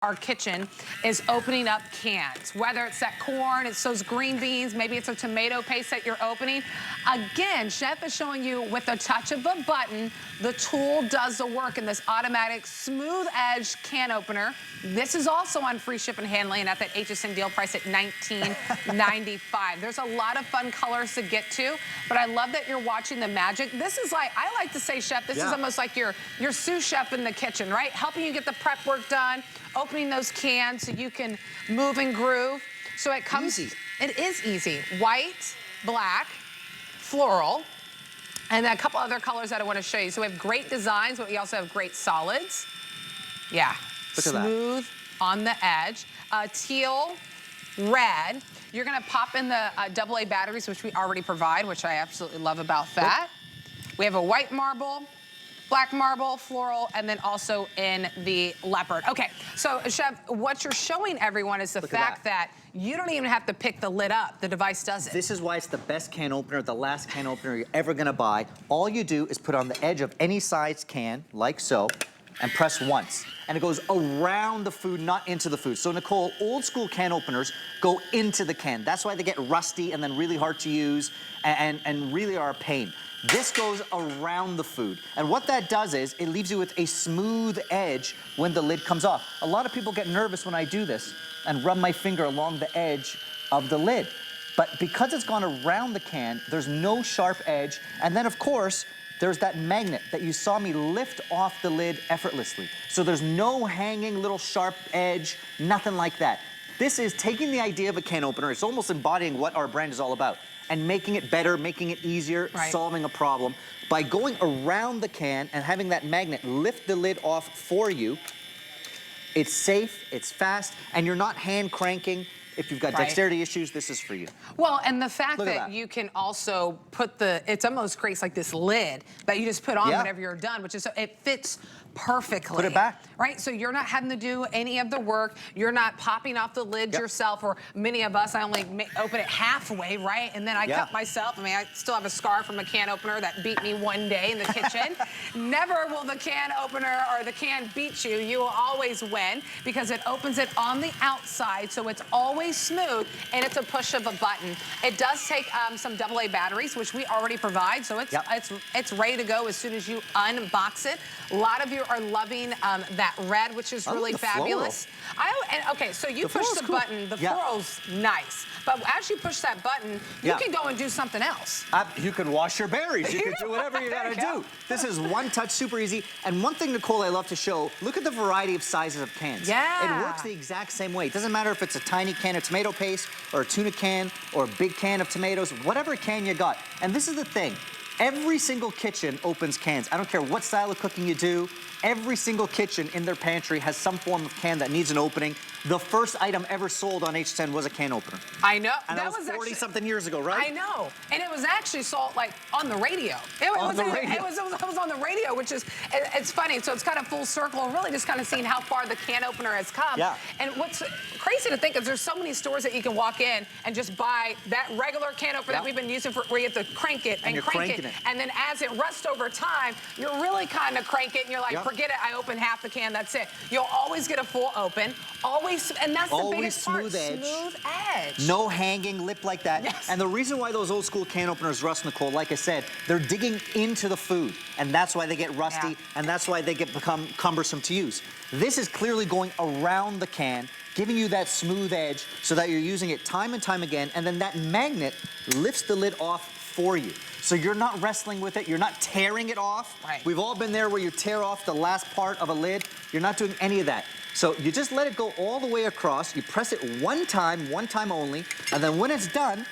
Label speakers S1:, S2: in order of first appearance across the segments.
S1: our kitchen is opening up cans, whether it's that corn, it's those green beans, maybe it's a tomato paste that you're opening. Again, Chef is showing you with a touch of a button, the tool does the work in this automatic smooth edge can opener. This is also on free ship and handling at that HSN deal price at $19.95. There's a lot of fun colors to get to, but I love that you're watching the magic. This is like, I like to say, Chef, this is almost like your sous chef in the kitchen, right? Helping you get the prep work done, opening those cans so you can move and groove. So it comes,
S2: easy.
S1: It is easy. White, black, floral, and then a couple other colors that I want to show you. So we have great designs, but we also have great solids. Yeah,
S2: look at that.
S1: Smooth on the edge. Teal, red. You're gonna pop in the AA batteries, which we already provide, which I absolutely love about that. We have a white marble, black marble, floral, and then also in the leopard. Okay, so Chef, what you're showing everyone is the fact that you don't even have to pick the lid up. The device does it.
S2: This is why it's the best can opener, the last can opener you're ever gonna buy. All you do is put on the edge of any size can, like so, and press once. And it goes around the food, not into the food. So Nicole, old school can openers go into the can. That's why they get rusty and then really hard to use and really are a pain. This goes around the food. And what that does is it leaves you with a smooth edge when the lid comes off. A lot of people get nervous when I do this and run my finger along the edge of the lid. But because it's gone around the can, there's no sharp edge. And then of course, there's that magnet that you saw me lift off the lid effortlessly. So there's no hanging little sharp edge, nothing like that. This is taking the idea of a can opener, it's almost embodying what our brand is all about, and making it better, making it easier, solving a problem. By going around the can and having that magnet lift the lid off for you, it's safe, it's fast, and you're not hand cranking. If you've got dexterity issues, this is for you.
S1: Well, and the fact that you can also put it almost creates like this lid that you just put on whenever you're done, which is, it fits perfectly.
S2: Put it back.
S1: Right, so you're not having to do any of the work. You're not popping off the lid yourself, or many of us, I only open it halfway, right? And then I cut myself. I mean, I still have a scar from a can opener that beat me one day in the kitchen. Never will the can opener or the can beat you. You will always win because it opens it on the outside, so it's always smooth, and it's a push of a button. It does take some AA batteries, which we already provide, so it's ready to go as soon as you unbox it. A lot of you are loving that red, which is really fabulous. Okay, so you push the button, the floral's nice, but as you push that button, you can go and do something else.
S2: You can wash your berries, you can do whatever you gotta do. This is one touch, super easy. And one thing, Nicole, I love to show, look at the variety of sizes of cans. It works the exact same way. It doesn't matter if it's a tiny can of tomato paste, or a tuna can, or a big can of tomatoes, whatever can you got. And this is the thing. Every single kitchen opens cans. I don't care what style of cooking you do. Every single kitchen in their pantry has some form of can that needs an opening. The first item ever sold on HSN was a can opener.
S1: I know.
S2: And that was 40-something years ago, right?
S1: I know. And it was actually sold like on the radio. It was on the radio, which is, it's funny. So it's kind of full circle, really just kind of seeing how far the can opener has come. And what's crazy to think is there's so many stores that you can walk in and just buy that regular can opener that we've been using for, where you have to crank it and crank it. And then as it rusts over time, you're really kind of crank it and you're like, forget it, I opened half the can, that's it. You'll always get a full open, always, and that's the biggest part, smooth edge.
S2: No hanging lip like that. And the reason why those old school can openers rust, Nicole, like I said, they're digging into the food, and that's why they get rusty, and that's why they become cumbersome to use. This is clearly going around the can, giving you that smooth edge so that you're using it time and time again, and then that magnet lifts the lid off for you. So you're not wrestling with it, you're not tearing it off. We've all been there where you tear off the last part of a lid. You're not doing any of that. So you just let it go all the way across, you press it one time only, and then when it's done,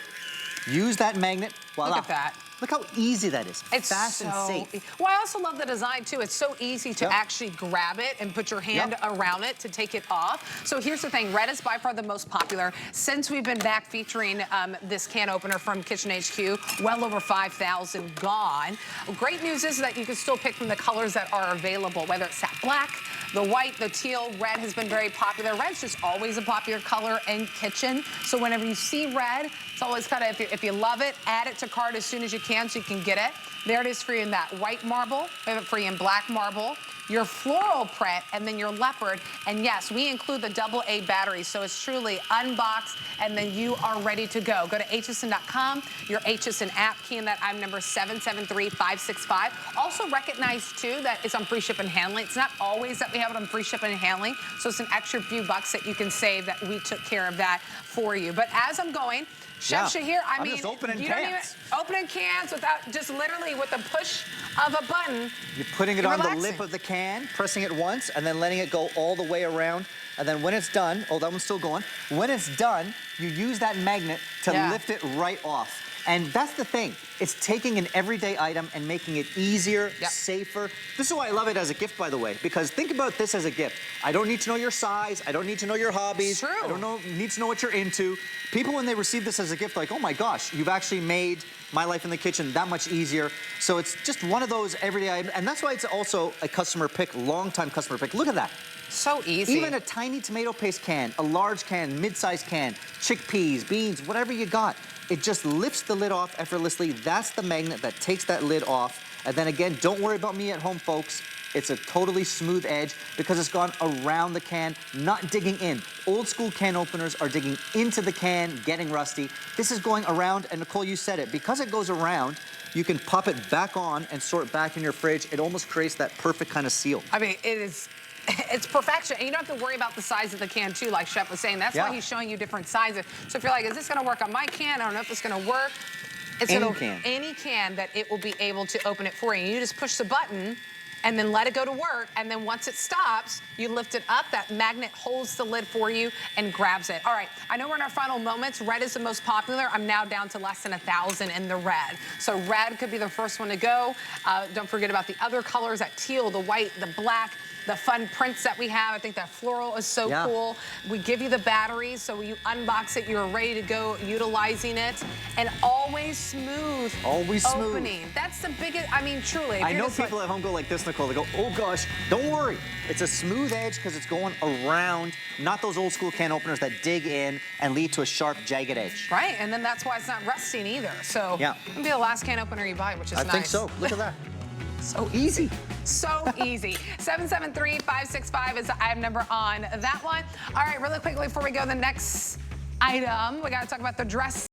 S2: use that magnet. Voila.
S1: Look at that.
S2: Look how easy that is.
S1: It's
S2: fast and safe.
S1: Well, I also love the design too. It's so easy to actually grab it and put your hand around it to take it off. So here's the thing, red is by far the most popular. Since we've been back featuring this can opener from Kitchen HQ, well over 5,000 gone. Great news is that you can still pick from the colors that are available, whether it's that black, the white, the teal, red has been very popular. Red's just always a popular color in kitchen. So whenever you see red, it's always kind of, if you love it, add it to cart as soon as you can. cans, you can get it. There it is for you in that white marble. We have it for you in black marble, your floral print, and then your leopard. And yes, we include the AA battery, so it's truly unboxed, and then you are ready to go. Go to hsn.com, your HSN app, key in that item number 773565. Also recognize, too, that it's on free shipping and handling. It's not always that we have it on free shipping and handling, so it's an extra few bucks that you can save that we took care of that for you. But as I'm going, Chef Shahir, I mean,
S2: just opening
S1: you
S2: cans.
S1: don't even opening cans without just literally with the push of a button.
S2: You're putting it on
S1: relaxing.
S2: the lip of the can, pressing it once, and then letting it go all the way around. And then when it's done, oh, that one's still going. When it's done, you use that magnet to lift it right off. And that's the thing. It's taking an everyday item and making it easier, safer. This is why I love it as a gift, by the way, because think about this as a gift. I don't need to know your size. I don't need to know your hobbies.
S1: True.
S2: I don't need to know what you're into. People, when they receive this as a gift, like, oh my gosh, you've actually made my life in the kitchen that much easier. So it's just one of those everyday items. And that's why it's also a customer pick, long-time customer pick. Look at that.
S1: So easy.
S2: Even a tiny tomato paste can, a large can, mid-sized can, chickpeas, beans, whatever you got. It just lifts the lid off effortlessly. That's the magnet that takes that lid off. And then again, don't worry about me at home, folks. It's a totally smooth edge because it's gone around the can, not digging in. Old school can openers are digging into the can, getting rusty. This is going around, and Nicole, you said it. Because it goes around, you can pop it back on and store it back in your fridge. It almost creates that perfect kind of seal.
S1: I mean, it's perfection. And you don't have to worry about the size of the can, too, like Chef was saying. That's why he's showing you different sizes. So if you're like, is this going to work on my can? I don't know if it's going to work. It's any can that it will be able to open it for you. You just push the button and then let it go to work. And then once it stops, you lift it up. That magnet holds the lid for you and grabs it. All right, I know we're in our final moments. Red is the most popular. I'm now down to less than 1,000 in the red. So red could be the first one to go. Don't forget about the other colors, that teal, the white, the black, the fun prints that we have. I think that floral is so cool. We give you the batteries, so when you unbox it, you're ready to go utilizing it. And always smooth opening. That's the biggest, I mean, truly.
S2: I know people at home go like this, Nicole. They go, oh gosh, don't worry. It's a smooth edge because it's going around, not those old school can openers that dig in and lead to a sharp, jagged edge.
S1: Right, and then that's why it's not rusting either. So it'll be the last can opener you buy, which is nice.
S2: I think so. Look at that.
S1: So easy. So easy. 773565 is the item number on that one. All right, really quickly before we go to the next item, we got to talk about the dress